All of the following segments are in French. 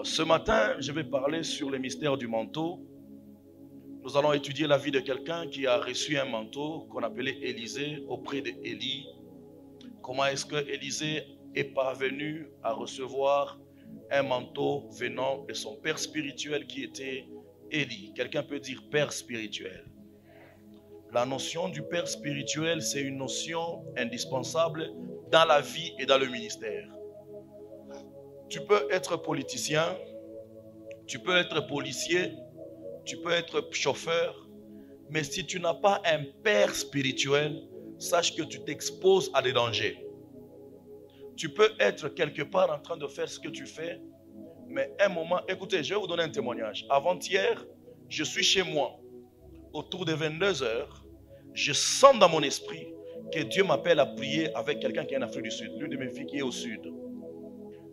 Ce matin, je vais parler sur les mystères du manteau. Nous allons étudier la vie de quelqu'un qui a reçu un manteau qu'on appelait Élisée auprès d'Élie. Comment est-ce que Élisée est parvenu à recevoir un manteau venant de son père spirituel qui était Élie. Quelqu'un peut dire père spirituel. La notion du père spirituel, c'est une notion indispensable dans la vie et dans le ministère. Tu peux être politicien, tu peux être policier, tu peux être chauffeur, mais si tu n'as pas un père spirituel, sache que tu t'exposes à des dangers. Tu peux être quelque part en train de faire ce que tu fais, mais un moment, écoutez, je vais vous donner un témoignage. Avant-hier, je suis chez moi, autour de 22 heures, je sens dans mon esprit que Dieu m'appelle à prier avec quelqu'un qui est en Afrique du Sud, l'une de mes filles qui est au Sud.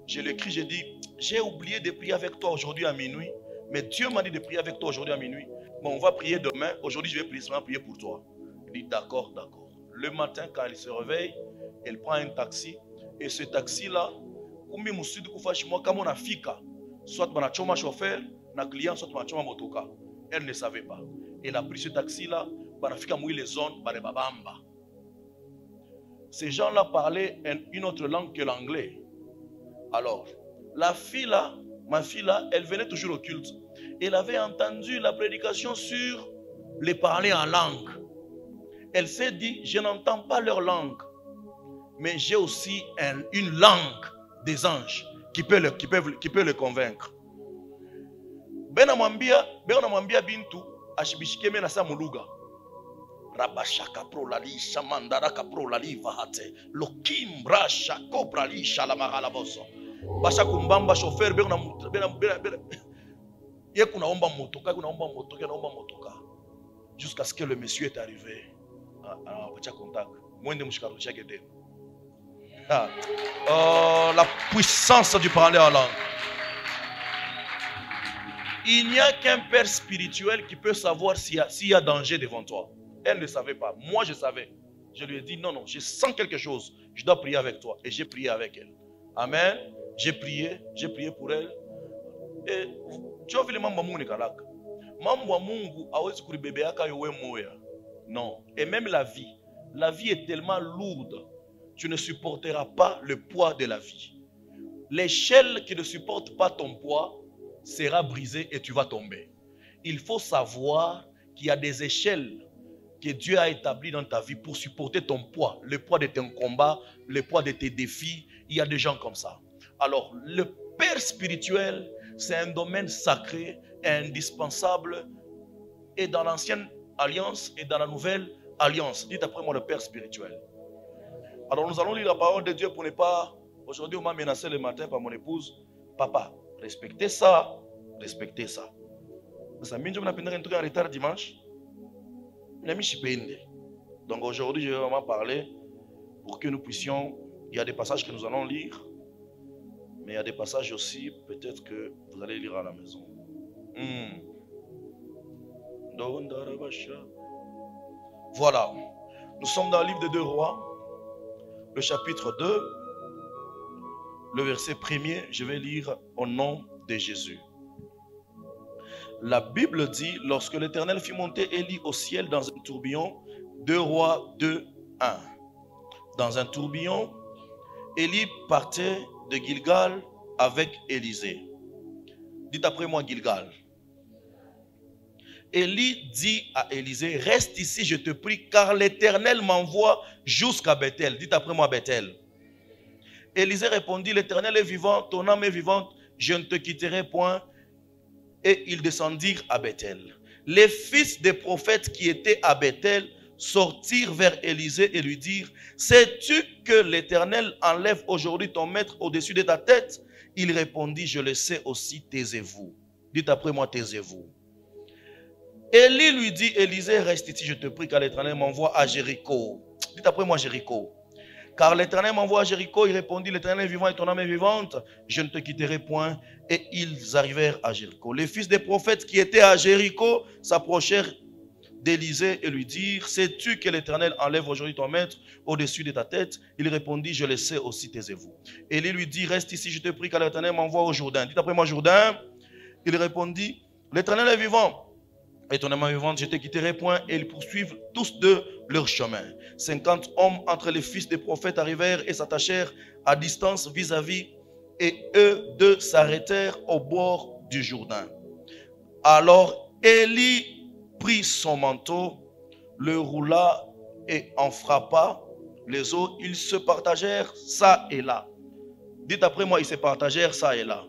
Je l'écris, j'ai dit, j'ai oublié de prier avec toi aujourd'hui à minuit, mais Dieu m'a dit de prier avec toi aujourd'hui à minuit. Bon, on va prier demain, aujourd'hui je vais prier pour toi. Il dit, d'accord, d'accord. Le matin, quand elle se réveille, elle prend un taxi, et ce taxi-là, soit mon chauffeur, na client, soit mon motoka. Elle ne savait pas. Elle a pris ce taxi-là, les zones, ces gens-là parlaient une autre langue que l'anglais. Alors, la fille là, ma fille là, elle venait toujours au culte. Elle avait entendu la prédication sur les parler en langue. Elle s'est dit, je n'entends pas leur langue, mais j'ai aussi une langue des anges qui peut le convaincre. Benamwambia bintu ashibishikeme na sa muluga. Rabashaka prolali shamandaraka prolali vahate lokim brasha koprali shalamara boso. Basha kumbamba chauffeur bena yekuna omba motoka jusqu'à ce que le monsieur est arrivé à bacha contact mwende mushikaru chake tena. La puissance du parler en langue. Il n'y a qu'un père spirituel qui peut savoir s'il y a danger devant toi. Elle ne savait pas. Moi, je savais. Je lui ai dit, non, je sens quelque chose. Je dois prier avec toi. Et j'ai prié avec elle. Amen. J'ai prié pour elle. Et tu as vu le mambo mungu kalaka. Mambo mungu hawezi kulibebeaka yowe moya. Non. Et même la vie est tellement lourde. Tu ne supporteras pas le poids de la vie. L'échelle qui ne supporte pas ton poids sera brisée et tu vas tomber. Il faut savoir qu'il y a des échelles que Dieu a établies dans ta vie pour supporter ton poids, le poids de ton combat, le poids de tes défis. Il y a des gens comme ça. Alors, le père spirituel, c'est un domaine sacré, indispensable, et dans l'ancienne alliance et dans la nouvelle alliance. Dites après moi le père spirituel. Alors, nous allons lire la parole de Dieu pour ne pas... Aujourd'hui, on m'a menacé le matin par mon épouse. Papa, respectez ça, respectez ça. Ça m'a dit que je vais un truc en retard dimanche. Donc aujourd'hui, je vais vraiment parler pour que nous puissions... Il y a des passages que nous allons lire, mais il y a des passages aussi, peut-être que vous allez lire à la maison. Voilà. Nous sommes dans le livre de 2 Rois, le chapitre 2, le verset 1er. Je vais lire au nom de Jésus. La Bible dit, lorsque l'Éternel fit monter Élie au ciel dans un tourbillon, 2 Rois 2, 1. Dans un tourbillon, Élie partait de Gilgal avec Élisée. Dites après moi Gilgal. Élie dit à Élisée, reste ici, je te prie, car l'Éternel m'envoie jusqu'à Bethel. Dites après moi Bethel. Élisée répondit, l'Éternel est vivant, ton âme est vivante, je ne te quitterai point. Et ils descendirent à Bethel. Les fils des prophètes qui étaient à Bethel sortirent vers Élisée et lui dirent, sais-tu que l'Éternel enlève aujourd'hui ton maître au-dessus de ta tête? Il répondit, je le sais aussi, taisez-vous. Dites après moi, taisez-vous. Élie lui dit, Élisée, reste ici, je te prie, car l'Éternel m'envoie à Jéricho. Dites après moi, Jéricho. Car l'Éternel m'envoie à Jéricho. Il répondit, l'Éternel est vivant et ton âme est vivante, je ne te quitterai point. Et ils arrivèrent à Jéricho. Les fils des prophètes qui étaient à Jéricho s'approchèrent d'Élisée et lui dire, sais-tu que l'Éternel enlève aujourd'hui ton maître au-dessus de ta tête? Il répondit, je le sais aussi, taisez-vous. Élie lui dit, reste ici, je te prie, car l'Éternel m'envoie au Jourdain. Dites après moi, Jourdain. Il répondit, l'Éternel est vivant. Étonnamment vivant, je ne te quitterai point. Et ils poursuivent tous deux leur chemin. 50 hommes entre les fils des prophètes arrivèrent et s'attachèrent à distance vis-à-vis. Et eux deux s'arrêtèrent au bord du Jourdain. Alors Élie prit son manteau, le roula et en frappa les eaux. Ils se partagèrent ça et là. Dites après moi, ils se partagèrent ça et là.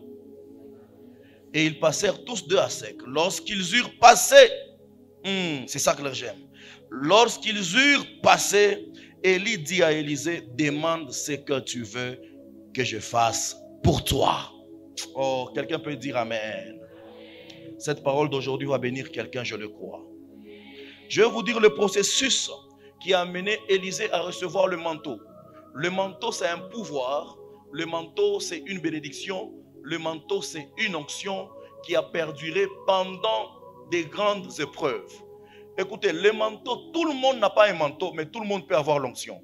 Et ils passèrent tous deux à sec. Lorsqu'ils eurent passé, c'est ça que j'aime. Lorsqu'ils eurent passé, Élie dit à Élisée, demande ce que tu veux que je fasse pour toi. Oh, quelqu'un peut dire amen. Cette parole d'aujourd'hui va bénir quelqu'un, je le crois. Je vais vous dire le processus qui a amené Élisée à recevoir le manteau. Le manteau, c'est un pouvoir. Le manteau, c'est une bénédiction. Le manteau, c'est une onction qui a perduré pendant des grandes épreuves. Écoutez, le manteau, tout le monde n'a pas un manteau, mais tout le monde peut avoir l'onction.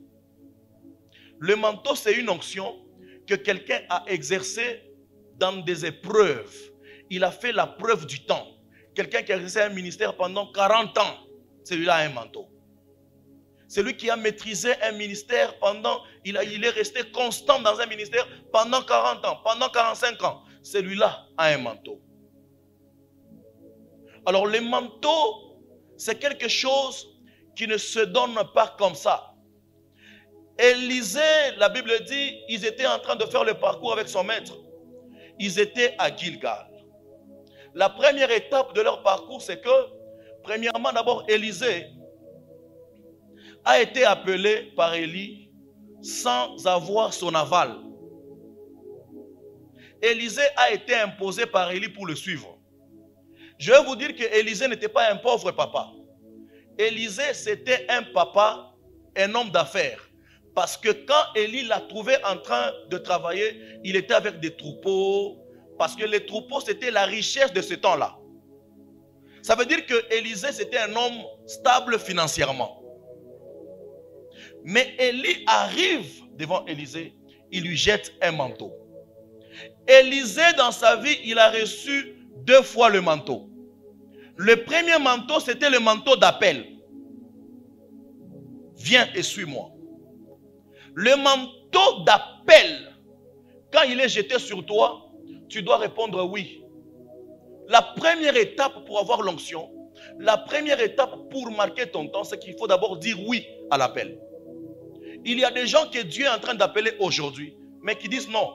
Le manteau, c'est une onction que quelqu'un a exercée dans des épreuves. Il a fait la preuve du temps. Quelqu'un qui a exercé un ministère pendant 40 ans, celui-là a un manteau. Celui qui a maîtrisé un ministère pendant, il est resté constant dans un ministère pendant 40 ans, pendant 45 ans, celui-là a un manteau. Alors le manteau, c'est quelque chose qui ne se donne pas comme ça. Élisée, la Bible dit, ils étaient en train de faire le parcours avec son maître. Ils étaient à Gilgal. La première étape de leur parcours, c'est que, premièrement, d'abord, Élisée a été appelé par Élie sans avoir son aval. Élisée a été imposé par Élie pour le suivre. Je vais vous dire que Élisée n'était pas un pauvre papa. Élisée, c'était un papa, un homme d'affaires. Parce que quand Élie l'a trouvé en train de travailler, il était avec des troupeaux. Parce que les troupeaux, c'était la richesse de ce temps-là. Ça veut dire que Élisée, c'était un homme stable financièrement. Mais Élie arrive devant Élisée, il lui jette un manteau. Élisée, dans sa vie, il a reçu 2 fois le manteau. Le premier manteau, c'était le manteau d'appel. Viens et suis-moi. Le manteau d'appel, quand il est jeté sur toi, tu dois répondre oui. La première étape pour avoir l'onction, la première étape pour marquer ton temps, c'est qu'il faut d'abord dire oui à l'appel. Il y a des gens que Dieu est en train d'appeler aujourd'hui, mais qui disent non.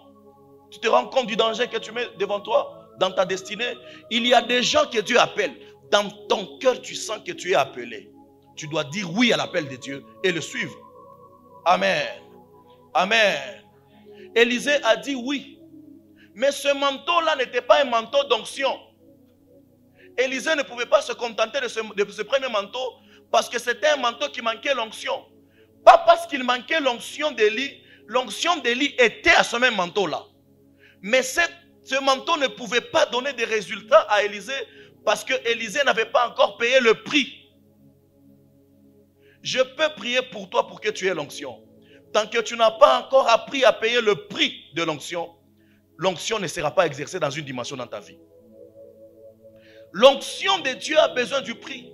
Tu te rends compte du danger que tu mets devant toi, dans ta destinée. Il y a des gens que Dieu appelle. Dans ton cœur, tu sens que tu es appelé. Tu dois dire oui à l'appel de Dieu et le suivre. Amen. Amen. Élisée a dit oui. Mais ce manteau-là n'était pas un manteau d'onction. Élisée ne pouvait pas se contenter de ce premier manteau parce que c'était un manteau qui manquait l'onction. Pas parce qu'il manquait l'onction d'Élie. L'onction d'Élie était à ce même manteau-là. Mais ce manteau ne pouvait pas donner des résultats à Élisée parce que Élisée n'avait pas encore payé le prix. Je peux prier pour toi pour que tu aies l'onction. Tant que tu n'as pas encore appris à payer le prix de l'onction, l'onction ne sera pas exercée dans une dimension dans ta vie. L'onction de Dieu a besoin du prix.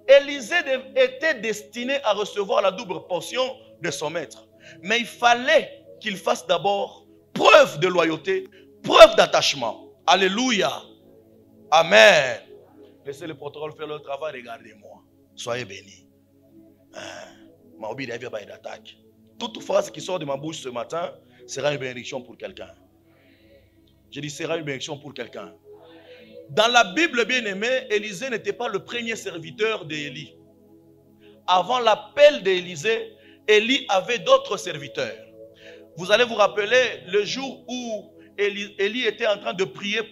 Élisée était destiné à recevoir la double portion de son maître. Mais il fallait qu'il fasse d'abord preuve de loyauté, preuve d'attachement. Alléluia. Amen. Laissez le protocole faire leur travail, regardez-moi. Soyez bénis. Toute phrase qui sort de ma bouche ce matin sera une bénédiction pour quelqu'un. Je dis sera une bénédiction pour quelqu'un. Dans la Bible bien-aimée, Élisée n'était pas le premier serviteur d'Élie. Avant l'appel d'Élisée, Élie avait d'autres serviteurs. Vous allez vous rappeler le jour où Élie était en train de prier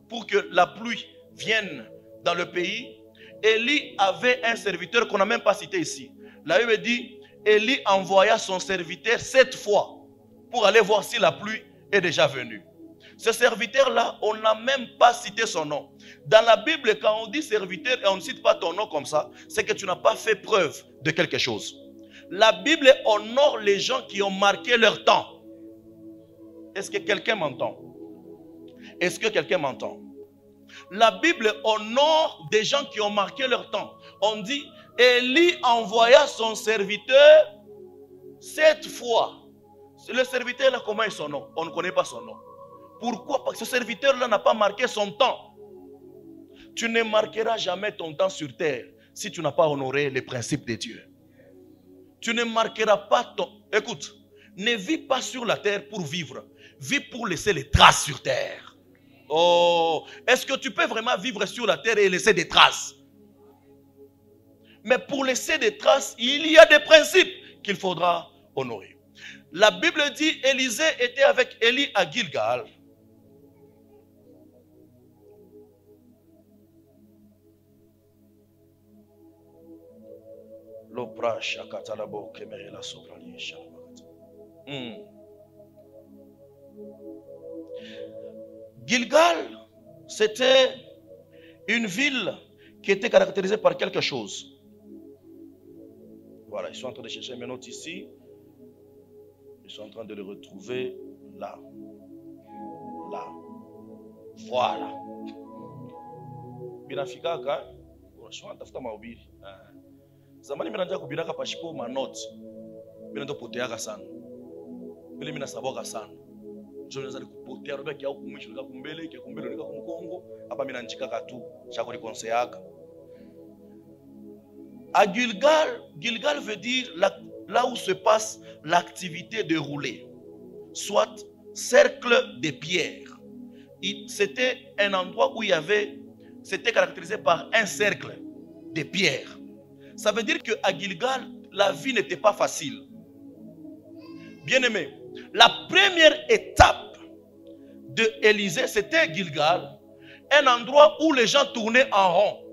pour que la pluie vienne dans le pays. Élie avait un serviteur qu'on n'a même pas cité ici. La Bible dit, Élie envoya son serviteur 7 fois pour aller voir si la pluie est déjà venue. Ce serviteur-là, on n'a même pas cité son nom. Dans la Bible, quand on dit serviteur et on ne cite pas ton nom comme ça, c'est que tu n'as pas fait preuve de quelque chose. La Bible honore les gens qui ont marqué leur temps. Est-ce que quelqu'un m'entend? Est-ce que quelqu'un m'entend? La Bible honore des gens qui ont marqué leur temps. On dit, Élie envoya son serviteur 7 fois. Le serviteur là, comment est son nom? On ne connaît pas son nom. Pourquoi? Parce que ce serviteur-là n'a pas marqué son temps. Tu ne marqueras jamais ton temps sur terre si tu n'as pas honoré les principes de Dieu. Tu ne marqueras pas ton... Écoute, ne vis pas sur la terre pour vivre. Vis pour laisser les traces sur terre. Oh, est-ce que tu peux vraiment vivre sur la terre et laisser des traces? Mais pour laisser des traces, il y a des principes qu'il faudra honorer. La Bible dit, Élisée était avec Élie à Gilgal. Gilgal, c'était une ville qui était caractérisée par quelque chose. Voilà, ils sont en train de chercher mes notes ici. Ils sont en train de le retrouver là. Là. Voilà. Binafikaka. Tafuta mahubiri. Zamani mimi naanza kubiraka pashipo ma note. Mimi ndo poteaka sana. Mimi nasaboka sana. Je naanza kupotea roba kia kumwisho nika kumbele, kia kumbele nika kumkongo. Hapa mimi nanjikaka tu chako likonseaka. À Gilgal, Gilgal veut dire là où se passe l'activité déroulée, soit cercle de pierres. C'était un endroit où il y avait, c'était caractérisé par un cercle de pierres. Ça veut dire qu'à Gilgal, la vie n'était pas facile. Bien aimé, la première étape de Élisée, c'était Gilgal, un endroit où les gens tournaient en rond.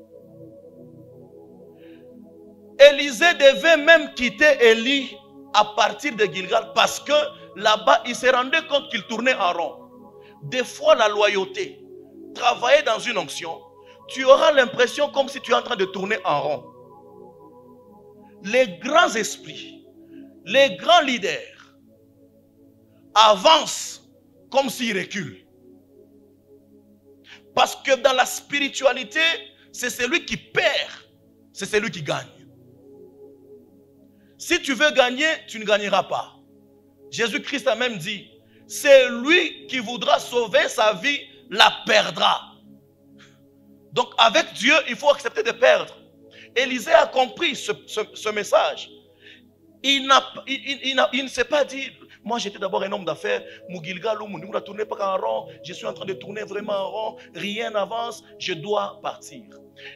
Élisée devait même quitter Élie à partir de Gilgal parce que là-bas, il s'est rendu compte qu'il tournait en rond. Des fois, la loyauté, travailler dans une onction, tu auras l'impression comme si tu es en train de tourner en rond. Les grands esprits, les grands leaders avancent comme s'ils reculent. Parce que dans la spiritualité, c'est celui qui perd, c'est celui qui gagne. Si tu veux gagner, tu ne gagneras pas. Jésus-Christ a même dit, c'est lui qui voudra sauver sa vie, la perdra. Donc avec Dieu, il faut accepter de perdre. Élisée a compris ce message. Il ne s'est pas dit, moi j'étais d'abord un homme d'affaires, je suis en train de tourner vraiment en rond, rien n'avance, je dois partir.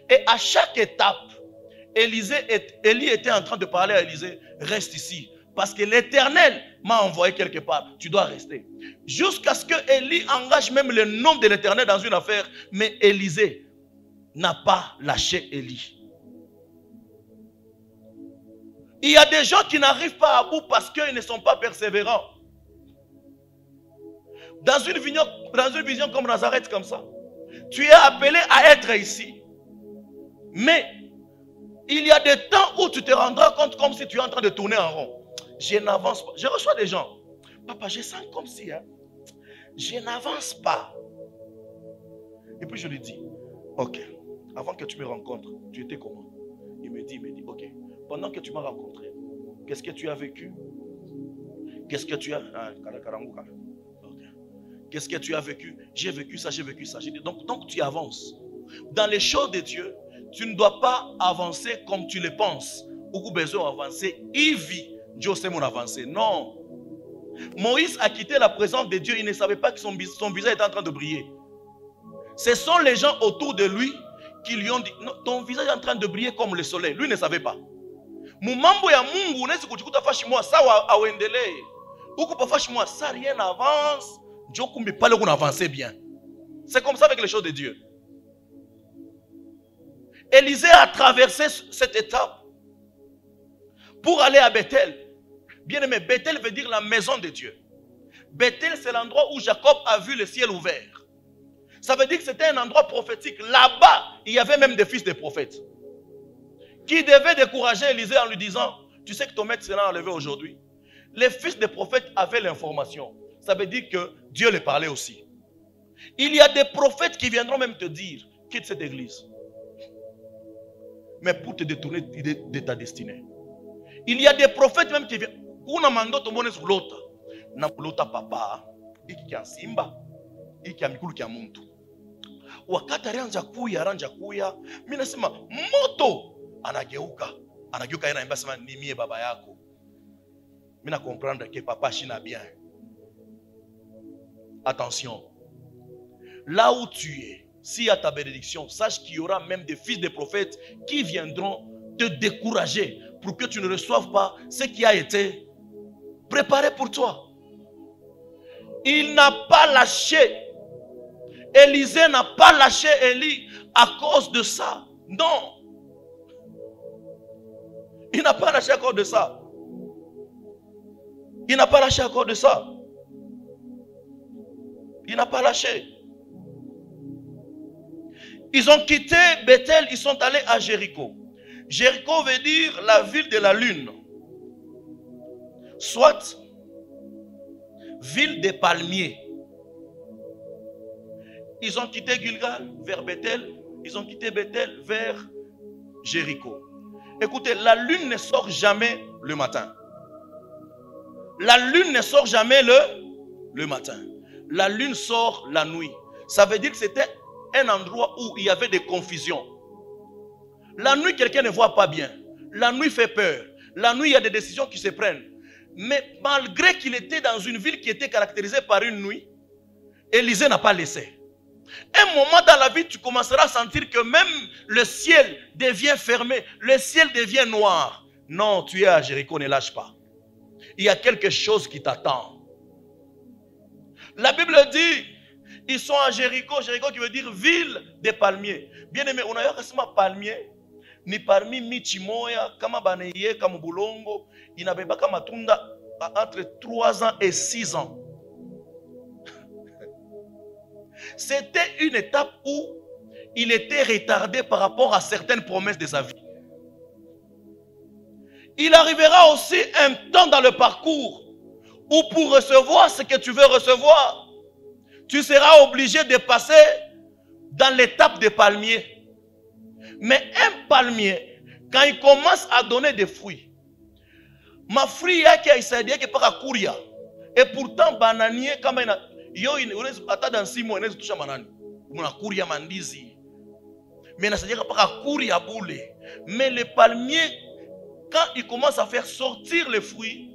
Et à chaque étape, Élie était en train de parler à Élisée, reste ici. Parce que l'Éternel m'a envoyé quelque part. Tu dois rester. Jusqu'à ce que Élie engage même le nom de l'Éternel dans une affaire. Mais Élisée n'a pas lâché Élie. Il y a des gens qui n'arrivent pas à bout parce qu'ils ne sont pas persévérants. Dans une vision comme Nazareth, comme ça, tu es appelé à être ici. Mais il y a des temps où tu te rendras compte comme si tu es en train de tourner en rond. Je n'avance pas. Je reçois des gens. Papa, je sens comme si je n'avance pas. Et puis je lui dis, ok, avant que tu me rencontres, tu étais comment? Il me dit, ok, pendant que tu m'as rencontré, qu'est-ce que tu as vécu? Qu'est-ce que tu as... Qu'est-ce que tu as vécu? J'ai vécu ça, j'ai vécu ça. Donc tu avances. Dans les choses de Dieu, tu ne dois pas avancer comme tu le penses. Ou besoin d'avancer. Il vit. Dieu sait mon avancée. Non. Moïse a quitté la présence de Dieu. Il ne savait pas que son visage était en train de briller. Ce sont les gens autour de lui qui lui ont dit, non, ton visage est en train de briller comme le soleil. Lui ne savait pas. Mumambo ya Mungu unaweza kujikuta fashimwa sawa auendelee. Huko pa fashimwa ça rien n'avance. Dieu kumbi pale qu'on avançait bien. C'est comme ça avec les choses de Dieu. Élisée a traversé cette étape pour aller à Bethel. Bien aimé, Bethel veut dire la maison de Dieu. Bethel, c'est l'endroit où Jacob a vu le ciel ouvert. Ça veut dire que c'était un endroit prophétique. Là-bas, il y avait même des fils de prophètes qui devaient décourager Élisée en lui disant, tu sais que ton maître sera enlevé aujourd'hui. Les fils des prophètes avaient l'information. Ça veut dire que Dieu les parlait aussi. Il y a des prophètes qui viendront même te dire, quitte cette église. Mais pour te détourner de ta destinée. Il y a des prophètes même qui viennent. Una mando tombone sur l'autre. Na l'autre papa, iki kia simba, iki kia mikulu kia muntu. Wakati aranja kuya, mimi nasema moto anageuka yana imba sema ni mie baba yako. Mimi na comprendre que papa china bien. Attention. Là où tu es, s'il y a ta bénédiction, sache qu'il y aura même des fils de prophètes qui viendront te décourager pour que tu ne reçoives pas ce qui a été préparé pour toi. Il n'a pas lâché. Élisée n'a pas lâché Élie à cause de ça. Non. Il n'a pas lâché à cause de ça. Il n'a pas lâché à cause de ça. Il n'a pas lâché. Ils ont quitté Bethel, ils sont allés à Jéricho. Jéricho veut dire la ville de la lune. Soit ville des palmiers. Ils ont quitté Gilgal vers Bethel. Ils ont quitté Bethel vers Jéricho. Écoutez, la lune ne sort jamais le matin. La lune ne sort jamais le matin. La lune sort la nuit. Ça veut dire que c'était un endroit où il y avait des confusions. La nuit, quelqu'un ne voit pas bien. La nuit fait peur. La nuit, il y a des décisions qui se prennent. Mais malgré qu'il était dans une ville qui était caractérisée par une nuit, Élisée n'a pas laissé. Un moment dans la vie, tu commenceras à sentir que même le ciel devient fermé, le ciel devient noir. Non, tu es à Jéricho, ne lâche pas. Il y a quelque chose qui t'attend. La Bible dit, ils sont à Jéricho, Jéricho qui veut dire ville des palmiers. Bien aimé, on a eu un palmier, ni parmi Michimoya, kama baneye, kama bulongo, il n'avait pas kama tunda entre 3 ans et 6 ans. C'était une étape où il était retardé par rapport à certaines promesses de sa vie. Il arrivera aussi un temps dans le parcours où pour recevoir ce que tu veux recevoir, tu seras obligé de passer dans l'étape des palmiers. Mais un palmier, quand il commence à donner des fruits, ma fruit yake haisaidia mpaka kuria. Et pourtant bananier kama ina yo unaweza hata dans 6 mois unaweza tusha manani. Unakuria mandizi. Mais nasaidia mpaka kuria boule. Mais le palmier, quand il commence à faire sortir les fruits,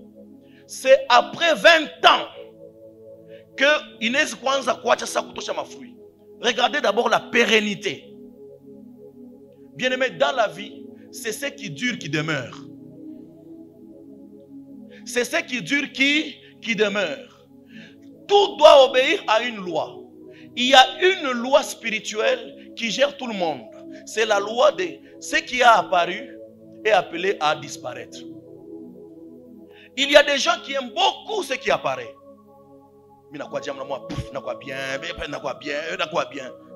c'est après 20 ans que inaweza kuanza kuacha sasa kutosha mafruit. Regardez d'abord la pérennité. Bien-aimé, dans la vie, c'est ce qui dure qui demeure. C'est ce qui dure qui demeure. Tout doit obéir à une loi. Il y a une loi spirituelle qui gère tout le monde. C'est la loi de ce qui a apparu est appelé à disparaître. Il y a des gens qui aiment beaucoup ce qui apparaît.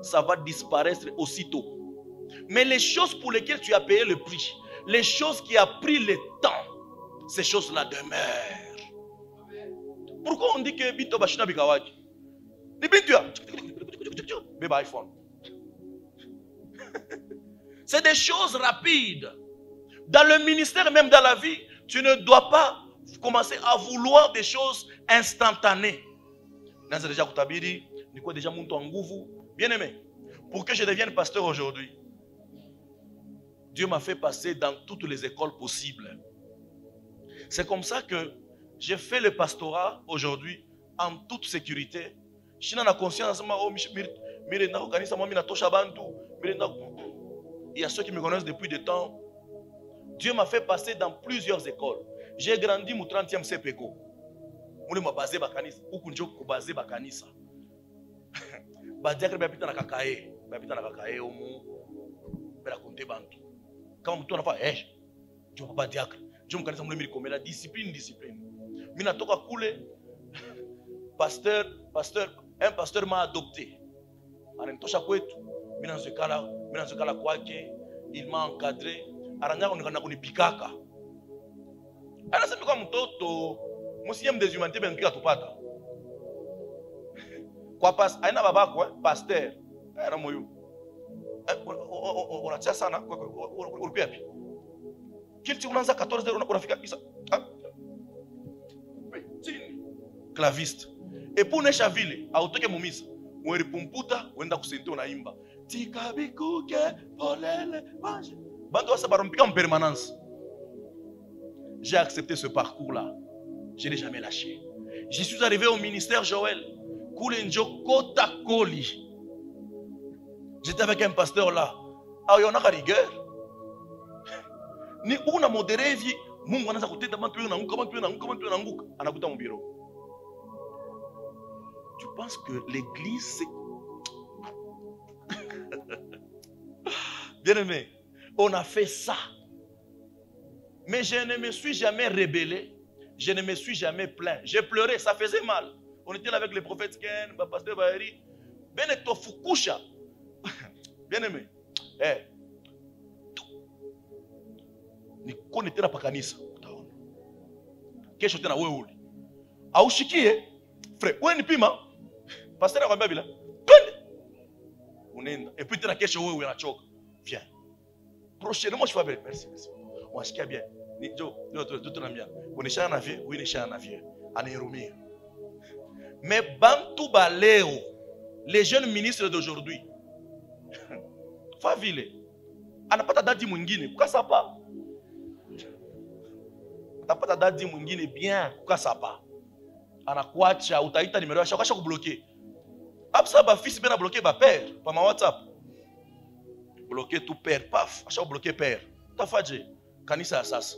Ça va disparaître aussitôt. Mais les choses pour lesquelles tu as payé le prix, les choses qui ont pris le temps, ces choses-là demeurent. Pourquoi on dit que Bito Bashina Bikawaki? iPhone. C'est des choses rapides. Dans le ministère, même dans la vie, tu ne dois pas commencer à vouloir des choses instantanées. Bien aimé, pour que je devienne pasteur aujourd'hui, Dieu m'a fait passer dans toutes les écoles possibles. C'est comme ça que j'ai fait le pastorat aujourd'hui en toute sécurité. Je suis conscience. Il y a ceux qui me connaissent depuis des temps. Dieu m'a fait passer dans plusieurs écoles. J'ai grandi mon 30e CPECO. Je suis basé à Kanisa. Je suis basé à Kanisa. Quand tu as fait, tu ne vas pas dire que je me connais comme la discipline. Mina toka kule un pasteur m'a adopté. Il m'a encadré. Pasteur. On a sana unaanza 14 unafika claviste et pour nesha vile autoke mumisa mweri pumputa wenda kusente unaimba tikabikuke polele manje bando wasa barompika en permanence. J'ai accepté ce parcours là, je n'ai jamais lâché. Je suis arrivé au ministère Joël Kulenjo Kota Koli. J'étais avec un pasteur là. Ah, il y en a rigueur. Ni una modéré vie. Mungu anaanza kutenda mambo na nguka anakuta mon bureau. Tu penses que l'église c'est bien aimé, on a fait ça. Mais je ne me suis jamais rebellé. Je ne me suis jamais plaint. J'ai pleuré, ça faisait mal. On était là avec le prophète Ken, le pasteur Bahari. Beneto Fukusha. Bien aimé. Ni konete na pakanisa utaona. Kesho tena wewe uli. Aushikie frère, wewe ni pima. Pasteur akwambia bila. Twende. Unaenda. Et puis tena kesho wewe unachoka. Viens. Prochainement je vais merci. On ashikia bien. Ni jo tunambia. Unishana na vie, wewe nishana na vie. Anairumia. Mais bantu baleo, les jeunes ministres d'aujourd'hui. Favile. Anapata dadi mwingine, kukasa pa. Anapata dadi mwingine bien, kukasa pa. Anakuacha, utaita numero yako, akasha kubloquer. Absa ba fils bena bloquer ba père, pa ma WhatsApp. Bloquer tout père, paf, akasha bloquer père. Tafaje, kanisa sasa.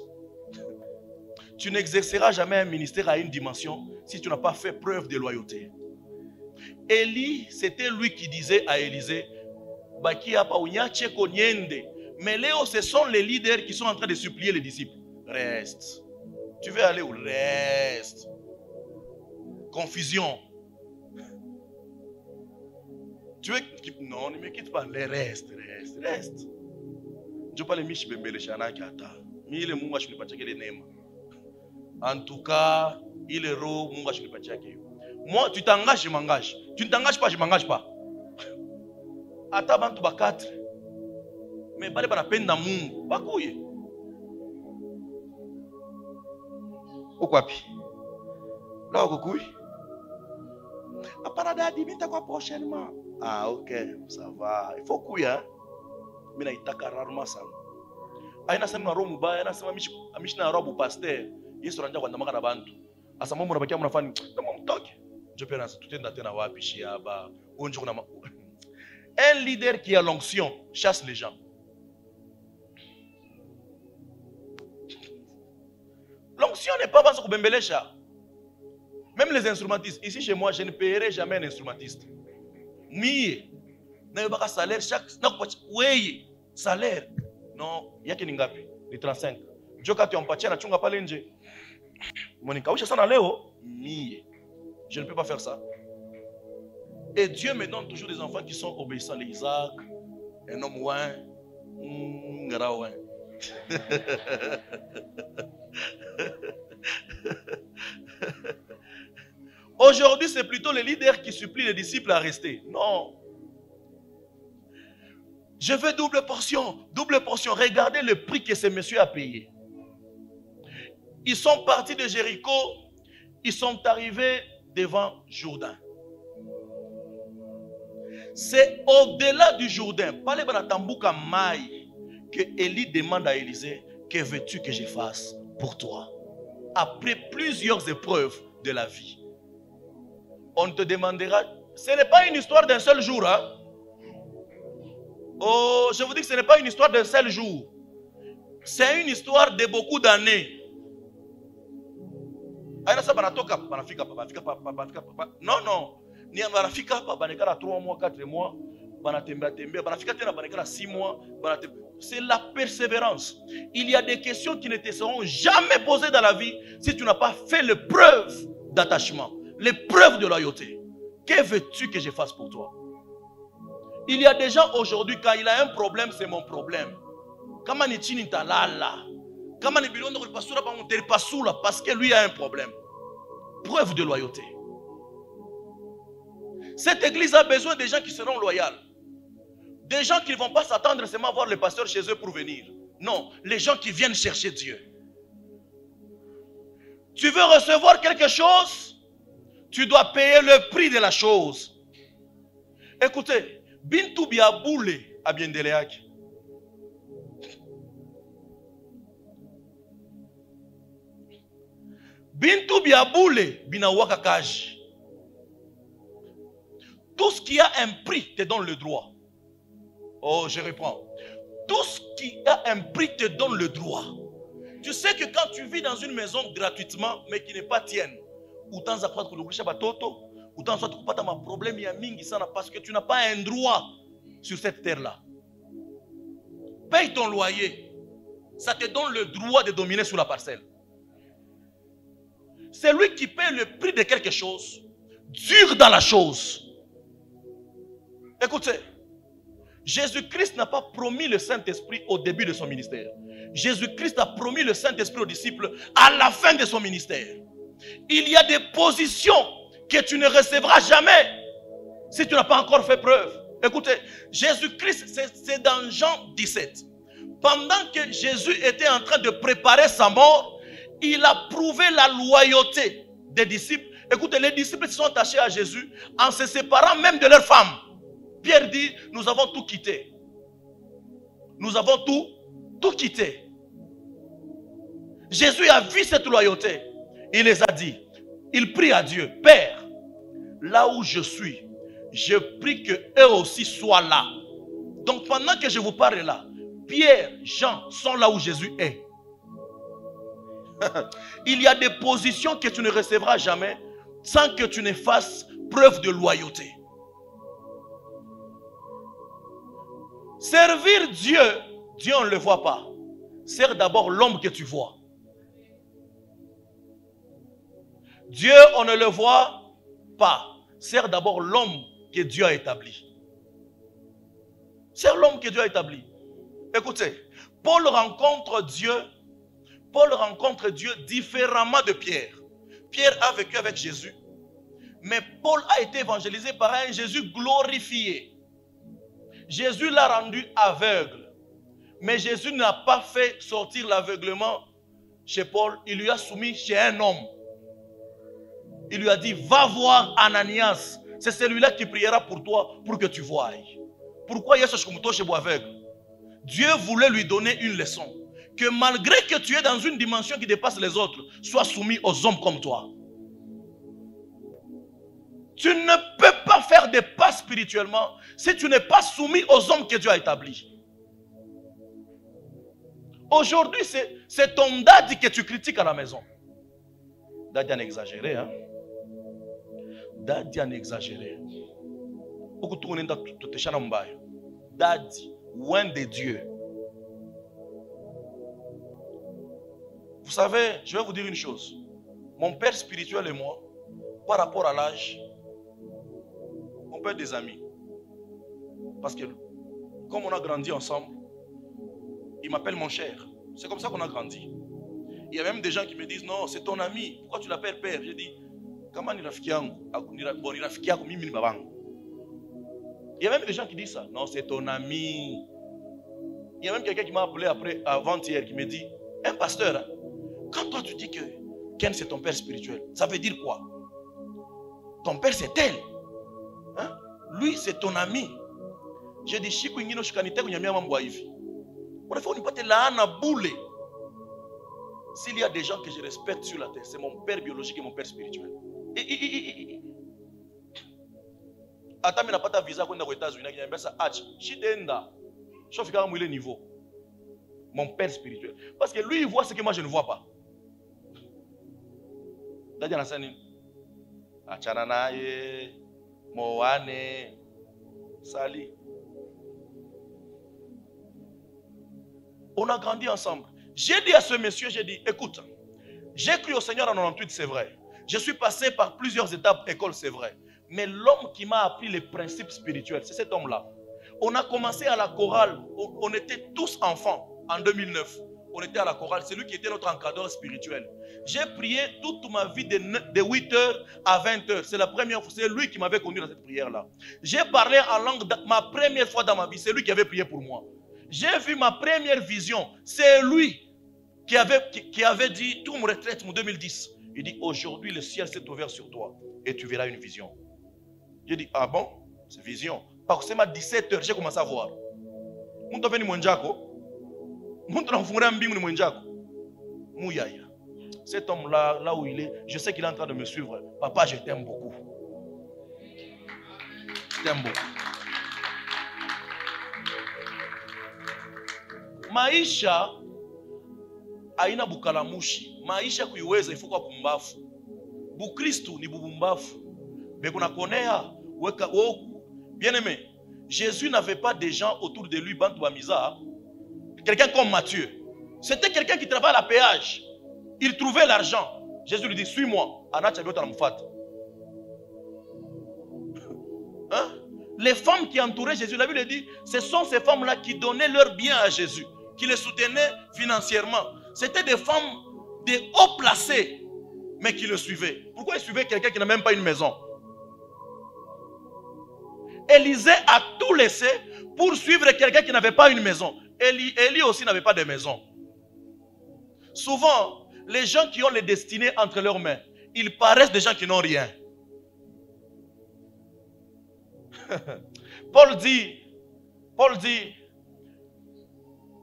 Tu n'exerceras jamais un ministère à une dimension si tu n'as pas fait preuve de loyauté. Élie, c'était lui qui disait à Élisée, mais Léo, ce sont les leaders qui sont en train de supplier les disciples. Reste. Tu veux aller où? Reste. Confusion. Tu veux... Non, ne me quitte pas. Reste. Je parle de Bembele Shana Kata. Mille Munga je ne pas checker les nems. En tout cas, il est roi, Munga je ne pas checker. Moi, tu t'engages, je m'engage. Tu ne t'engages pas, je ne m'engage pas. Ata bantu ba 4. Mais bale bana penda Mungu. Bakuye. Okwapi. Là okukuyi. Apana dadi bita kwa prochainement. Ah OK, ça va. Il faut kuya. Mina itaka rarement sana. Aina sema roho mbaya, aina sema mishi na roho pasteur. Yesu ranja kwa ndamaka na bantu. Asa mambo nabakia mnafani kama mtoke. Je peux lancer tutenda tena wapi shiaba. Onjo kuna un leader qui a l'onction chasse les gens. L'onction n'est pas parce que bembelesha. Même les instrumentistes. Ici chez moi, je ne paierai jamais un instrumentiste. Mie. Na yobaka salaire chaque. Oui, salaire. Non, yake ni ngapi? Ni 35. Joka tu empatia na chunga pale nje. Monikausha sana leo, mie. Je ne peux pas faire ça. Et Dieu me donne toujours des enfants qui sont obéissants. Les Isaac, un homme ouin, ouin. Aujourd'hui, c'est plutôt les leaders qui supplient les disciples à rester. Non. Je veux double portion. Double portion. Regardez le prix que ces messieurs a payé. Ils sont partis de Jéricho. Ils sont arrivés devant Jourdain. C'est au-delà du Jourdain, pas les Banatambuka Maï, que Élie demande à Élisée, que veux-tu que je fasse pour toi? Après plusieurs épreuves de la vie, on te demandera, ce n'est pas une histoire d'un seul jour. Hein? Oh, je vous dis que ce n'est pas une histoire d'un seul jour. C'est une histoire de beaucoup d'années. Non, non. Ni banafika hapa banekala 3 mois, 4 mois, banatembea tembea, banafika tena banekala 6 mois, c'est la persévérance. Il y a des questions qui ne te seront jamais posées dans la vie si tu n'as pas fait le preuve d'attachement. les preuves de loyauté. Que veux-tu que je fasse pour toi? Il y a des gens aujourd'hui, quand il a un problème, c'est mon problème. Comment n'est-il pas là? Comment n'est-il pas là? Parce que lui a un problème. Preuve de loyauté. Cette église a besoin des gens qui seront loyaux. Des gens qui ne vont pas s'attendre seulement à voir le pasteur chez eux pour venir. Non, les gens qui viennent chercher Dieu. Tu veux recevoir quelque chose, tu dois payer le prix de la chose. Écoutez, Bintou Biaboule à Biendeleak. Bintou Biaboule Binawaka Kaj. Tout ce qui a un prix te donne le droit. Oh, je reprends. Tout ce qui a un prix te donne le droit. Tu sais que quand tu vis dans une maison gratuitement, mais qui n'est pas tienne, ou t'en as pas ou t'en as pas de problème, il y a mingi sana parce que tu n'as pas un droit sur cette terre-là. Paye ton loyer. Ça te donne le droit de dominer sur la parcelle. Celui qui paye le prix de quelque chose, dure dans la chose. Écoutez, Jésus-Christ n'a pas promis le Saint-Esprit au début de son ministère. Jésus-Christ a promis le Saint-Esprit aux disciples à la fin de son ministère. Il y a des positions que tu ne recevras jamais si tu n'as pas encore fait preuve. Écoutez, Jésus-Christ, c'est dans Jean 17. Pendant que Jésus était en train de préparer sa mort, il a prouvé la loyauté des disciples. Écoutez, les disciples se sont attachés à Jésus en se séparant même de leurs femmes. Pierre dit, nous avons tout quitté. Nous avons tout quitté. Jésus a vu cette loyauté. Il les a dit, il prie à Dieu, Père, là où je suis, je prie que eux aussi soient là. Donc pendant que je vous parle là, Pierre, Jean sont là où Jésus est. Il y a des positions que tu ne recevras jamais sans que tu ne fasses preuve de loyauté. Servir Dieu, Dieu on ne le voit pas. Sers d'abord l'homme que tu vois. Dieu on ne le voit pas. Sers d'abord l'homme que Dieu a établi. Sers l'homme que Dieu a établi. Écoutez, Paul rencontre Dieu différemment de Pierre. Pierre a vécu avec Jésus, mais Paul a été évangélisé par un Jésus glorifié. Jésus l'a rendu aveugle, mais Jésus n'a pas fait sortir l'aveuglement chez Paul, il lui a soumis chez un homme. Il lui a dit, va voir Ananias, c'est celui-là qui priera pour toi pour que tu voies. Pourquoi il y a ce choumoto chez aveugle? Dieu voulait lui donner une leçon. Que malgré que tu es dans une dimension qui dépasse les autres, sois soumis aux hommes comme toi. Tu ne peux pas faire des pas spirituellement si tu n'es pas soumis aux hommes que Dieu a établis. Aujourd'hui, c'est ton daddy que tu critiques à la maison. Daddy en exagéré, hein? Daddy en exagéré. Daddy, loin de Dieu. Vous savez, je vais vous dire une chose. Mon père spirituel et moi, par rapport à l'âge, on peut être des amis. Parce que, comme on a grandi ensemble, il m'appelle mon cher. C'est comme ça qu'on a grandi. Il y a même des gens qui me disent, non, c'est ton ami. Pourquoi tu l'appelles père? J'ai dit, comment il y a même des gens qui disent ça. Non, c'est ton ami. Il y a même quelqu'un qui m'a appelé avant-hier qui me dit, un pasteur, hein, quand toi tu dis que Ken c'est ton père spirituel, ça veut dire quoi? Ton père c'est elle. Hein? Lui c'est ton ami. J'ai dit, s'il y a des gens que je respecte sur la terre, c'est mon père biologique et mon père spirituel. Attends, mais n'a pas ta visa quand on est aux États-Unis, il y a ça H. Chidenda. Je suis à un niveau. Mon père spirituel. Parce que lui, il voit ce que moi je ne vois pas. D'ailleurs, Achananaye, Moane, Sali. On a grandi ensemble. J'ai dit à ce monsieur, j'ai dit, écoute, j'ai cru au Seigneur en 98, c'est vrai. Je suis passé par plusieurs étapes école, c'est vrai. Mais l'homme qui m'a appris les principes spirituels, c'est cet homme-là. On a commencé à la chorale, on était tous enfants en 2009. On était à la chorale, c'est lui qui était notre encadreur spirituel. J'ai prié toute ma vie de 8h à 20h. C'est la première fois, c'est lui qui m'avait conduit dans cette prière-là. J'ai parlé en langue, ma première fois dans ma vie, c'est lui qui avait prié pour moi. J'ai vu ma première vision, c'est lui qui avait dit, tout me retraite en 2010. Il dit, aujourd'hui le ciel s'est ouvert sur toi et tu verras une vision. J'ai dit, ah bon, c'est vision. Parce que c'est à 17h, j'ai commencé à voir. Cet homme-là, là où il est, je sais qu'il est en train de me suivre. Papa, je t'aime beaucoup. Je t'aime beaucoup. Maisha aina bukalamushi. Maisha kuiweza ifuka pumbafu. Bukristu ni bubumbafu. Bekuna konea weka woku. Bien aimé, Jésus n'avait pas des gens autour de lui, bantu bamiza. Quelqu'un comme Matthieu. C'était quelqu'un qui travaillait à la péage. Il trouvait l'argent. Jésus lui dit, suis-moi. Hein? Les femmes qui entouraient Jésus, la Bible dit, ce sont ces femmes-là qui donnaient leur bien à Jésus, qui les soutenaient financièrement. C'était des femmes de haut placés, mais qui le suivaient. Pourquoi ils suivaient quelqu'un qui n'a même pas une maison? Élisée a tout laissé pour suivre quelqu'un qui n'avait pas une maison. Élie aussi n'avait pas de maison. Souvent, les gens qui ont les destinées entre leurs mains, ils paraissent des gens qui n'ont rien. Paul dit,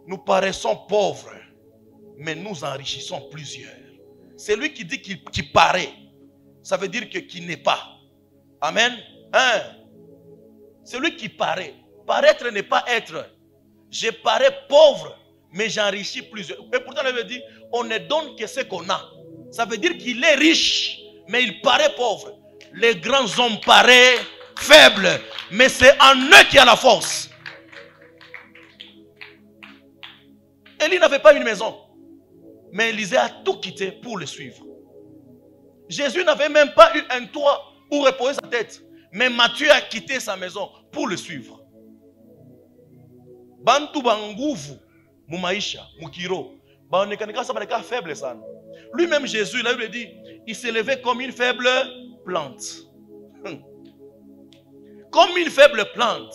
nous paraissons pauvres, mais nous enrichissons plusieurs. C'est lui qui dit qu'il paraît. Ça veut dire que qui n'est pas. Amen. Hein? C'est lui qui paraît. Paraître n'est pas être. Je parais pauvre, mais j'enrichis plusieurs. Et pourtant, il veut dire, on ne donne que ce qu'on a. Ça veut dire qu'il est riche, mais il paraît pauvre. Les grands hommes paraissent faibles, mais c'est en eux qu'il y a la force. Élie n'avait pas une maison, mais Élisée a tout quitté pour le suivre. Jésus n'avait même pas eu un toit où reposer sa tête, mais Matthieu a quitté sa maison pour le suivre. Bantu banguvu mumaisha mukiro baonekanika ça baneka faible sana. Lui-même Jésus, là il lui dit, il s'est levé comme une faible plante. Comme une faible plante.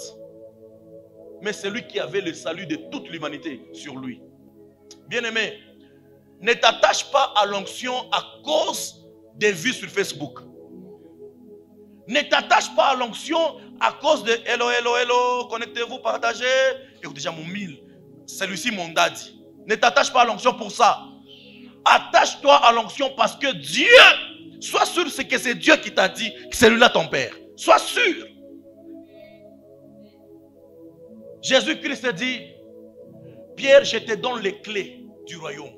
Mais c'est lui qui avait le salut de toute l'humanité sur lui. Bien-aimé, ne t'attache pas à l'onction à cause des vues sur Facebook. Ne t'attache pas à l'onction à cause de hello, hello, hello, connectez-vous, partagez. Écoute déjà mon 1000, celui-ci mon daddy. Ne t'attache pas à l'onction pour ça. Attache-toi à l'onction parce que Dieu, sois sûr que c'est Dieu qui t'a dit que c'est lui-là ton père. Sois sûr. Jésus-Christ dit, Pierre, je te donne les clés du royaume.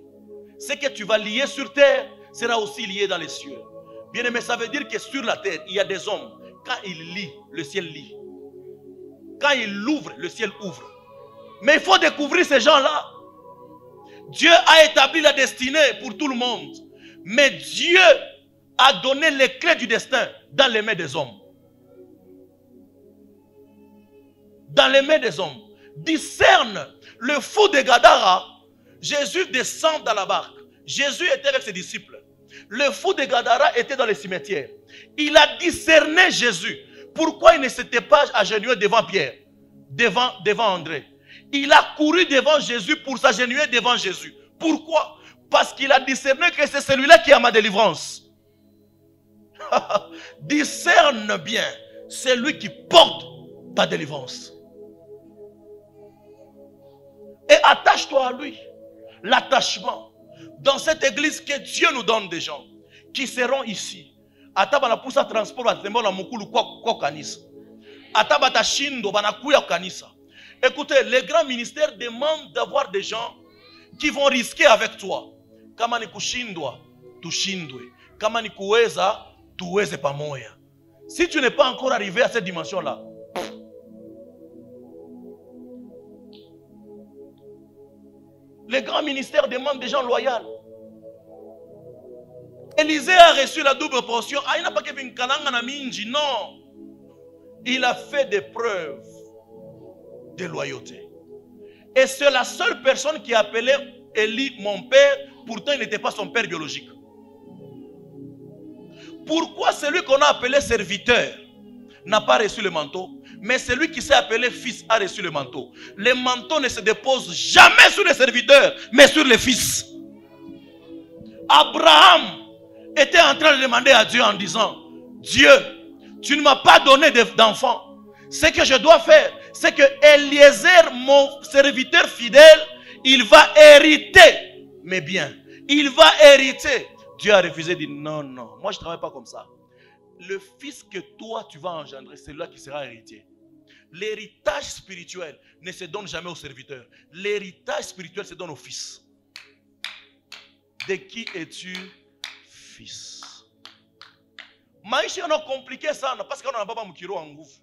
Ce que tu vas lier sur terre sera aussi lié dans les cieux. Bien aimé, ça veut dire que sur la terre, il y a des hommes. Quand ils lient, le ciel lit. Quand ils ouvrent, le ciel ouvre. Mais il faut découvrir ces gens-là. Dieu a établi la destinée pour tout le monde. Mais Dieu a donné les clés du destin dans les mains des hommes. Dans les mains des hommes. Discerne le fou de Gadara. Jésus descend dans la barque. Jésus était avec ses disciples. Le fou de Gadara était dans les cimetières. Il a discerné Jésus. Pourquoi il ne s'était pas agenouillé devant Pierre, devant André? Il a couru devant Jésus pour s'agenouiller devant Jésus. Pourquoi? Parce qu'il a discerné que c'est celui-là qui a ma délivrance. Discerne bien, c'est lui qui porte ta délivrance. Et attache-toi à lui. L'attachement. Dans cette église que Dieu nous donne des gens qui seront ici. Ataba poussa transport batemba na mukulu kwa kanisa. Ataba ta shindo banakuya kanisa. Écoutez, les grands ministères demandent d'avoir des gens qui vont risquer avec toi. Kama ni kushindwa, tushindwe. Kama ni kuweza, tuweze pamoja. Si tu n'es pas encore arrivé à cette dimension-là, les grands ministères demandent des gens loyaux. Élisée a reçu la double portion. Non. Il a fait des preuves de loyauté. Et c'est la seule personne qui appelait Élie mon père, pourtant il n'était pas son père biologique. Pourquoi celui qu'on a appelé serviteur n'a pas reçu le manteau, mais celui qui s'est appelé fils a reçu le manteau? Le manteau ne se dépose jamais sur les serviteurs, mais sur les fils. Abraham était en train de demander à Dieu en disant: Dieu, tu ne m'as pas donné d'enfant. Ce que je dois faire, c'est que Eliezer, mon serviteur fidèle, il va hériter mes biens. Il va hériter. Dieu a refusé, dit non, non, moi je ne travaille pas comme ça. Le fils que toi tu vas engendrer, c'est là qui sera héritier. L'héritage spirituel ne se donne jamais aux serviteurs. L'héritage spirituel se donne aux fils. De qui es-tu fils? Maïcha, on a compliqué ça parce qu'on n'a pas mukiro en gouffre.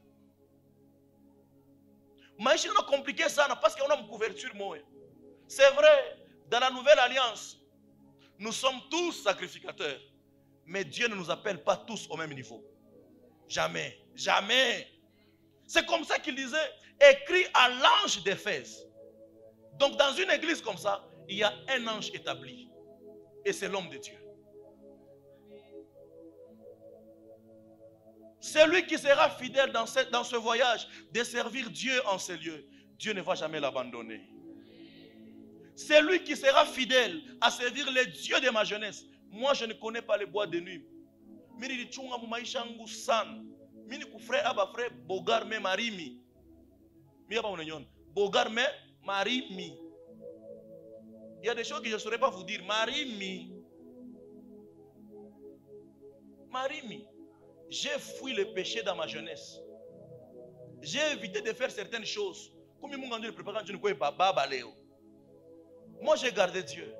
Maïcha, on a compliqué ça parce qu'on a une couverture. C'est vrai, dans la nouvelle alliance, nous sommes tous sacrificateurs. Mais Dieu ne nous appelle pas tous au même niveau. Jamais. Jamais. C'est comme ça qu'il disait, écrit à l'ange d'Éphèse. Donc dans une église comme ça, il y a un ange établi. Et c'est l'homme de Dieu. Celui qui sera fidèle dans ce voyage de servir Dieu en ces lieux, Dieu ne va jamais l'abandonner. Celui qui sera fidèle à servir les dieux de ma jeunesse. Moi, je ne connais pas les bois de nuit. Bogar me marimi. Bogar me marimi. Il y a des choses que je ne saurais pas vous dire. Marimi. Marimi. J'ai fui le péché dans ma jeunesse. J'ai évité de faire certaines choses. Comme moi, j'ai gardé Dieu.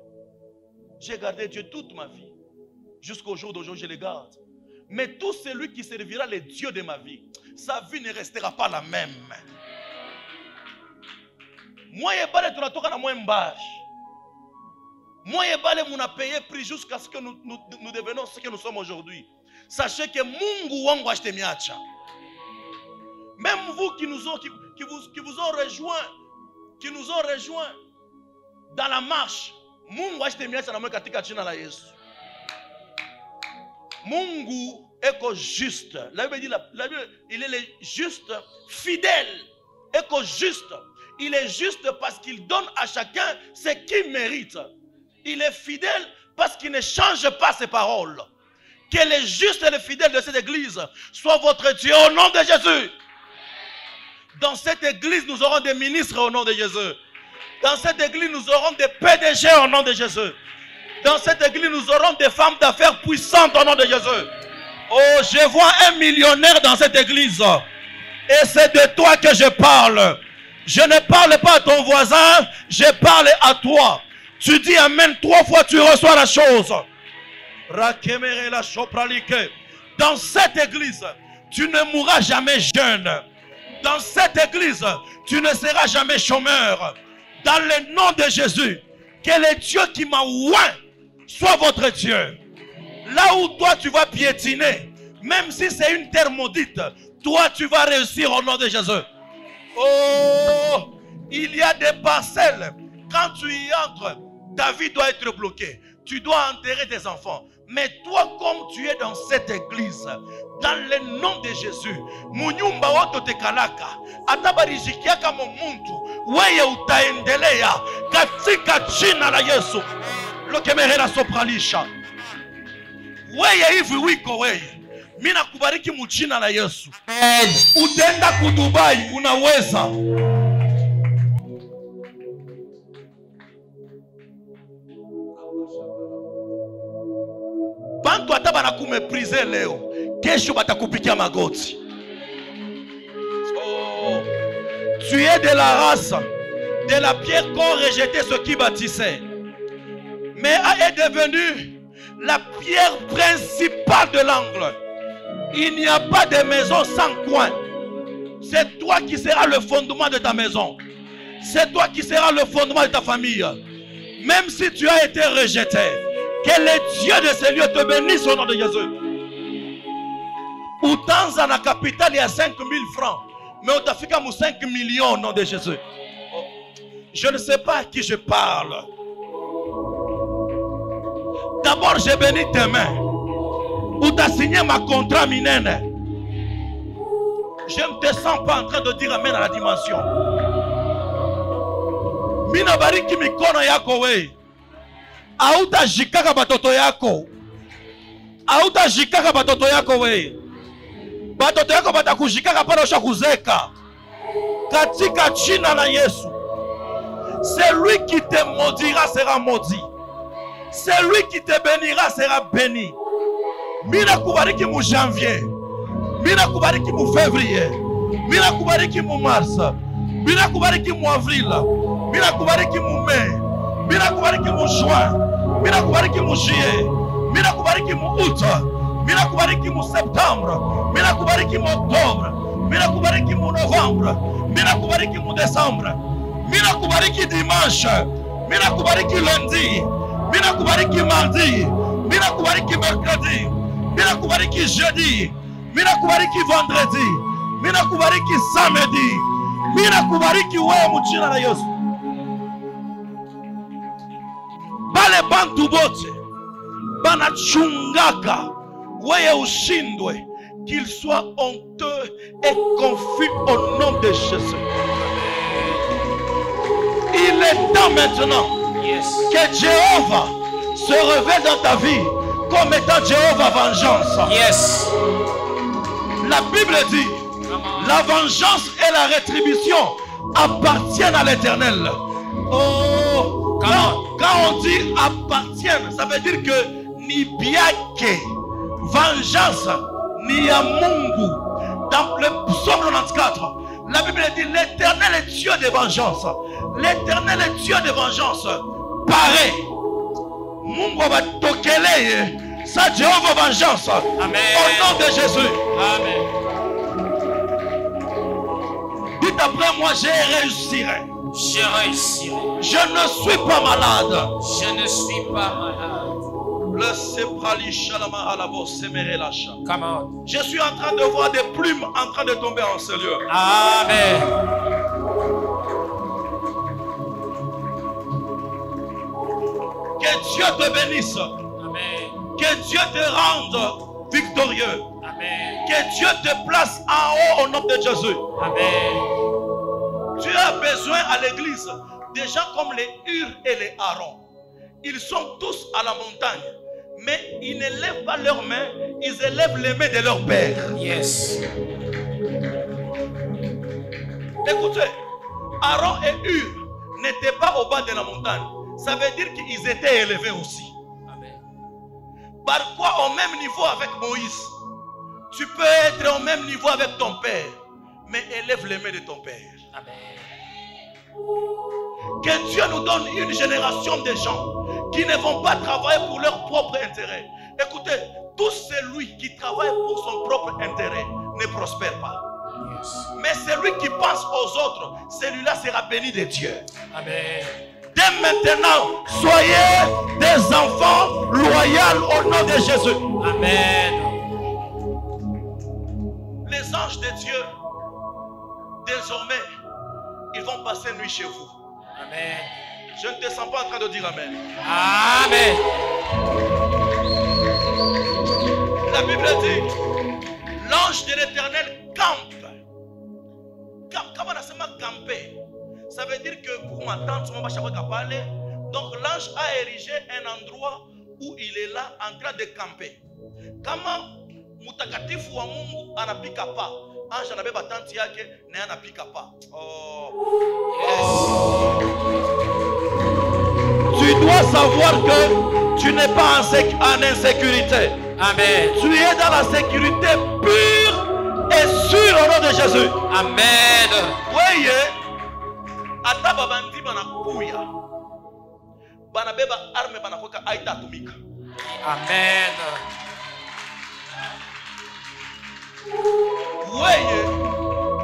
J'ai gardé Dieu toute ma vie. Jusqu'au jour d'aujourd'hui, je le garde. Mais tout celui qui servira les dieux de ma vie, sa vie ne restera pas la même. Moi, je ne vais pas être moi mbage. Moi, je ne vais pas payé prix jusqu'à ce que nous devenons ce que nous sommes aujourd'hui. Sachez que Mungu wangu achete miacha. Même vous qui vous ont rejoint dans la marche, Mungu achete miacha na mwe katika jina la Yesu. Mungu est juste. La Bible dit, il est juste, fidèle, est juste. Il est juste parce qu'il donne à chacun ce qu'il mérite. Il est fidèle parce qu'il ne change pas ses paroles. Que les justes et les fidèles de cette église soient votre Dieu au nom de Jésus. Dans cette église, nous aurons des ministres au nom de Jésus. Dans cette église, nous aurons des PDG au nom de Jésus. Dans cette église, nous aurons des femmes d'affaires puissantes au nom de Jésus. Oh, je vois un millionnaire dans cette église. Et c'est de toi que je parle. Je ne parle pas à ton voisin, je parle à toi. Tu dis amen 3 fois, tu reçois la chose. Dans cette église, tu ne mourras jamais jeune. Dans cette église, tu ne seras jamais chômeur. Dans le nom de Jésus, que le Dieu qui m'a oint soit votre Dieu. Là où toi tu vas piétiner, même si c'est une terre maudite, toi tu vas réussir au nom de Jésus. Oh, il y a des parcelles. Quand tu y entres, ta vie doit être bloquée. Tu dois enterrer tes enfants. Mais toi, comme tu es dans cette église, dans le nom de Jésus, munyumba woto tekalaka, atabarijikiaka momuntu, weye utaendelea, katika jina la Yesu. Lokemerela sopralisha. Weye hivi wiko weye. Mina kubariki mjina la Yesu. Utenda ku Dubai, unaweza. Bantu ataba na kumeprize leo, kesho batakupikia magoti. Oh, tu es de la race de la pierre qu'ont rejeté ceux qui bâtissaient, mais est devenu la pierre principale de l'angle. Il n'y a pas de maison sans coin. C'est toi qui seras le fondement de ta maison. C'est toi qui seras le fondement de ta famille. Même si tu as été rejeté, Que le Dieu de ce lieu te bénisse au nom de Jésus. Autant dans la capitale, il y a 5 000 francs. Mais au Tafika, 5 millions au nom de Jésus. Je ne sais pas à qui je parle. D'abord, j'ai béni tes mains. Où tu as signé ma contrat minene. Je ne te sens pas en train de dire amen à la dimension. Mina bariki mikono yako we. Auta jikaka batoto yako. Auta jikaka batoto yako we. Batoto yako batakujikaka pale ushakuzeka. Katika jina la Yesu. Celui qui te maudira sera maudit. Celui qui te bénira sera béni. Mina kubariki mu janvier. Mina kubariki mu février. Mina kubariki mu mars. Mina kubariki mu avril. Mina kubariki mu mai. Mina kubariki mu juin. Mina kubariki mu juillet. Mina kubariki mu août. Mina kubariki mu septembre. Mina kubariki mu octobre. Mina kubariki mu novembre. Mina kubariki mu décembre. Mina kubariki dimanche. Mina kubariki lundi. Mina kubariki mardi. Mina kubariki mercredi. Mina kubariki jeudi. Mina kubariki vendredi. Mina kubariki samedi. Mina kubariki wewe mjina la Yesu. Bale bantu bote banachungaka wewe ushindwe, qu'il soit honteux et confus au nom de Jésus. Il est temps maintenant que Jéhovah se révèle dans ta vie comme étant Jéhovah vengeance. Yes. La Bible dit, la vengeance et la rétribution appartiennent à l'Éternel. Oh, quand on dit appartiennent, ça veut dire que ni biake, vengeance, ni à Mungu. Dans le psaume 94, la Bible dit, l'Éternel est Dieu de vengeance. L'Éternel est Dieu de vengeance. Pareil. Mungu va tokele. Ça, Jéhovah vengeance. Amen. Au nom de Jésus. Amen. Dites après moi, je réussirai. Je réussirai. Je ne suis pas malade. Je ne suis pas malade. Come on. Je suis en train de voir des plumes en train de tomber en ce lieu. Amen. Que Dieu te bénisse. Amen. Que Dieu te rende victorieux. Amen. Que Dieu te place en haut au nom de Jésus. Amen. Tu as besoin à l'église des gens comme les Hur et les Aaron. Ils sont tous à la montagne, mais ils ne lèvent pas leurs mains, ils élèvent les mains de leur père. Yes. Écoutez, Aaron et Hur n'étaient pas au bas de la montagne. Ça veut dire qu'ils étaient élevés aussi. Amen. Par quoi au même niveau avec Moïse? Tu peux être au même niveau avec ton père, mais élève les mains de ton père. Amen. Que Dieu nous donne une génération de gens qui ne vont pas travailler pour leur propre intérêt. Écoutez, tout celui qui travaille pour son propre intérêt ne prospère pas. Yes. Mais celui qui pense aux autres, celui-là sera béni de Dieu. Amen. Dès maintenant, soyez des enfants loyaux au nom de Jésus. Amen. Les anges de Dieu, désormais, ils vont passer nuit chez vous. Amen. Je ne te sens pas en train de dire Amen. Amen. La Bible dit, l'ange de l'Éternel campe. Quand on a seulement campé, ça veut dire que pour ma tante, donc l'ange a érigé un endroit où il est là en train de camper. Comment mutakatifu wa Mungu anapika pa? Ange anabeba tanti yake na anapika pa. Oh. Yes. Tu dois savoir que tu n'es pas en insécurité. Amen. Tu es dans la sécurité pure et sûre au nom de Jésus. Amen. Oui, ata babandi banakuya. Banabeba arme banakoka aita atumika. Amen. Weye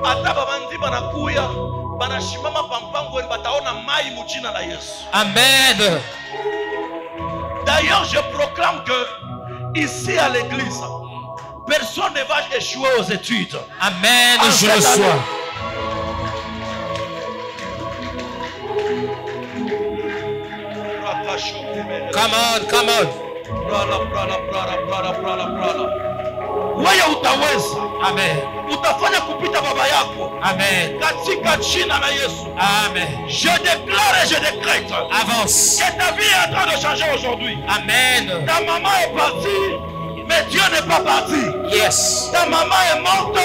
ata babandi banakuya banashimama pampango bataona mai mujina la Yesu. Amen. D'ailleurs, je proclame que ici à l'église, personne ne va échouer aux études. Amen. Je reçois. Come on, come on. Wewe utaweza. Amen. Utafanya kupita baba yako. Amen. Katika jina la Yesu. Amen. Je déclare et je décrète. Avance. Que ta vie est en train de changer aujourd'hui. Amen. Ta maman est partie, mais Dieu n'est pas parti. Yes. Ta maman est morte,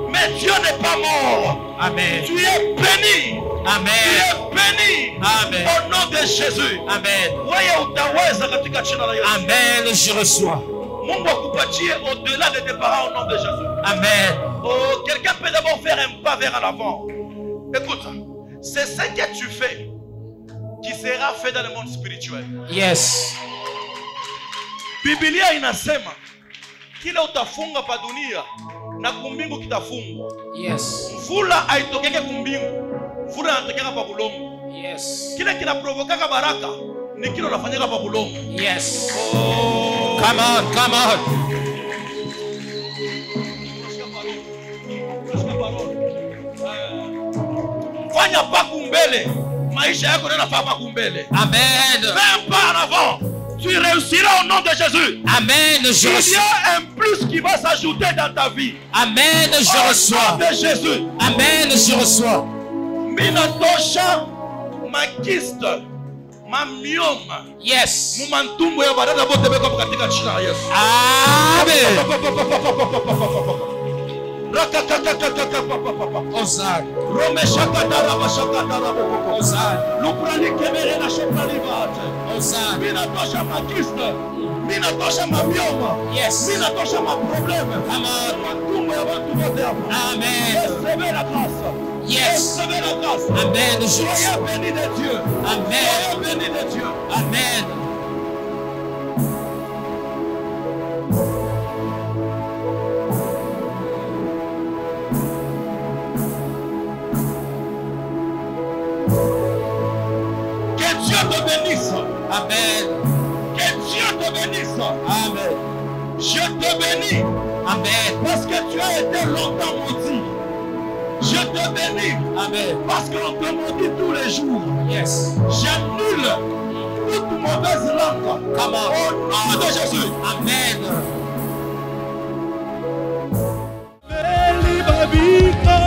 mais Dieu n'est pas mort. Amen. Tu es béni. Amen. Tu es béni. Amen. Au nom de Jésus. Amen. Wewe utaweza katika jina la Yesu. Amen. Je reçois. Mungu akupatie au-delà de tes parents au nom de Jésus. Amen. Oh, quelqu'un peut d'abord faire un pas vers l'avant. Écoute, c'est ce que tu fais qui sera fait dans le monde spirituel. Yes. Biblia inasema kila utafunga pa dunia na kumbingu kitafungwa. Yes. Mvula haitokeke kumbingu, mvula inatokeka pa bulongo. Yes. Kile kinaprovokaka baraka ni kile unafanyika pa bulongo. Yes. Oh. Come on, come on. Fanya paku mbele, maisha yako ndio nafaa paku mbele. Amen. Fais un pas en avant, tu réussiras au nom de Jésus. Amen. Je Il y reçois. a un plus qui va s'ajouter dans ta vie. Amen. Je Au reçois. nom de Jésus. Amen. Je reçois. Minatosha makiste, mamioma. Yes. Mumantumbo ya badada bote beko katika jina la Yesu. Amen. Hosanna. Hosanna. Hosanna. Minatosha makiste, minatosha mamioma. Yes. Minatosha maprobleme. Come on. Matumbo ya watu wote hapa. Amen. Recevez la grâce. Yes. Recevez la grâce. Amen. Je Soyez reçois. bénis de Dieu. Amen. Soyez bénis de Dieu. Amen. Que Dieu te bénisse. Amen. Que Dieu te bénisse. Amen. Je te bénis Amen. parce que tu as été longtemps maudit. Je te bénis Amen. parce qu'on te maudit tous les jours. Yes. J'annule toute mauvaise langue. Come on. Au nom de Jésus. Amen. Beli babika